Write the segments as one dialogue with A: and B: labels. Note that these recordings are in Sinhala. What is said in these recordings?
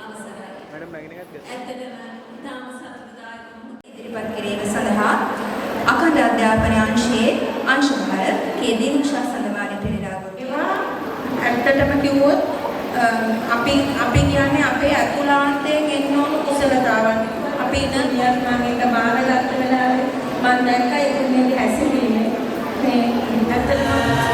A: मैडम मैगने का
B: ඉදිරිපත් කිරීම සඳහා අඛණ්ඩ අධ්‍යාපන අංශයේ අංශභාර කේදී උෂා සඳවානි පෙරේරා ගොඩේවා
C: ඇත්තටම කිව්වොත් අපි කියන්නේ අපේ අතුලාන්තයේ ගෙන්න ඕන කුසලතාවන් අපි ඉන්න නියමනකට බාරගත්ත වෙලාවේ මම දැක්කා ඉන්නේ හැසිරීමේ මේ ඇත්තටම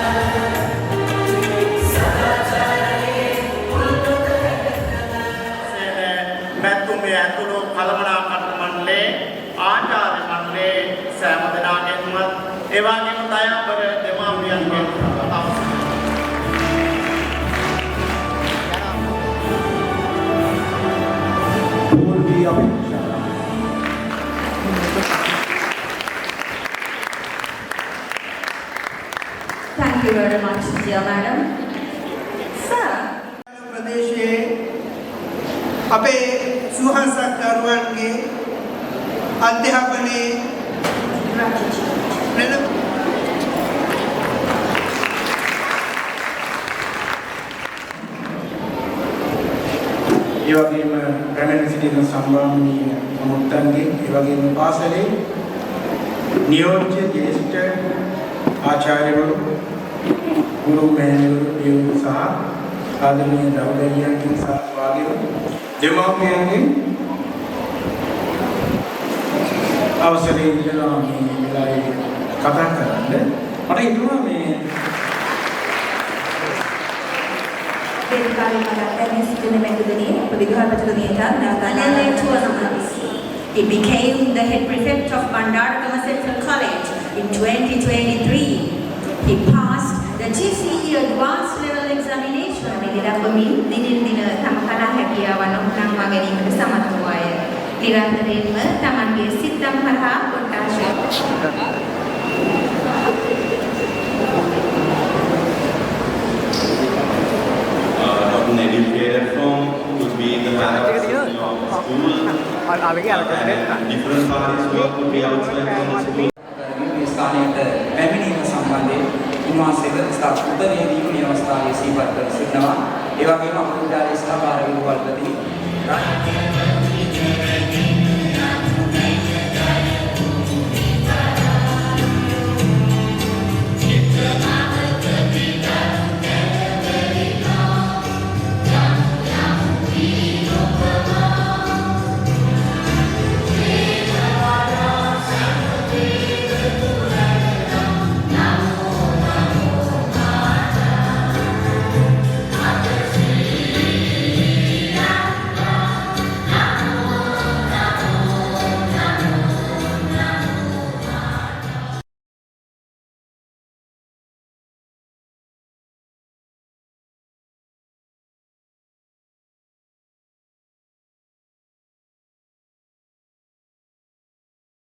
D: මැතුමේ ඇතුළු කළමනාකරණ මණ්ඩලයේ ආචාර්ය මණ්ඩලයේ සෑම දෙනාගෙන්වත් ඒ වගේම දයාබර දෙමාපියන්ගෙන්
B: Thank you very much, dear madam. Sir.
E: प्रदेशे අපේ සුවහසක් දරුවන්ගේ අධ්‍යාපනයේ
F: ඒ වගේම පැමිණ සිටින සම්මානීය මුත්තන්ගේ ඒ වගේම පාසලේ නියෝජ්‍ය ජ්‍යෙෂ්ඨ ආචාර්යවරු ගුරු මෑණිවරු සහ ආදරණීය දවදලියන්ගේ සහ වාගේ දෙමාපියන්ගේ අවසරය ඉල්ලනවා මේ වෙලාවේ කතා කරන්න. මට හිතුණා මේ
B: He became the head prefect of Bandaragama Central College in 2023. He passed the GCE advanced level examination. නිරම්භමින් දිනින් දින තම කලා හැකියාවන් උනන්වා ගැනීමට සමත් වූ අය. නිරන්තරයෙන්ම තමන්ගේ සිතම් හරහා කොටාශය
G: an educated from could be the faculty of school and different parties work could be outside from the school.
H: මේ ස්ථානයට පැමිණීම සම්බන්ධයෙන් උන්වහන්සේට උත්තරේ දීමේ අවස්ථාවේ සිහිපත් කර සිටිනවා. ඒ වගේම අපේ විද්‍යාලයේ සහභාගී වූ වල්පති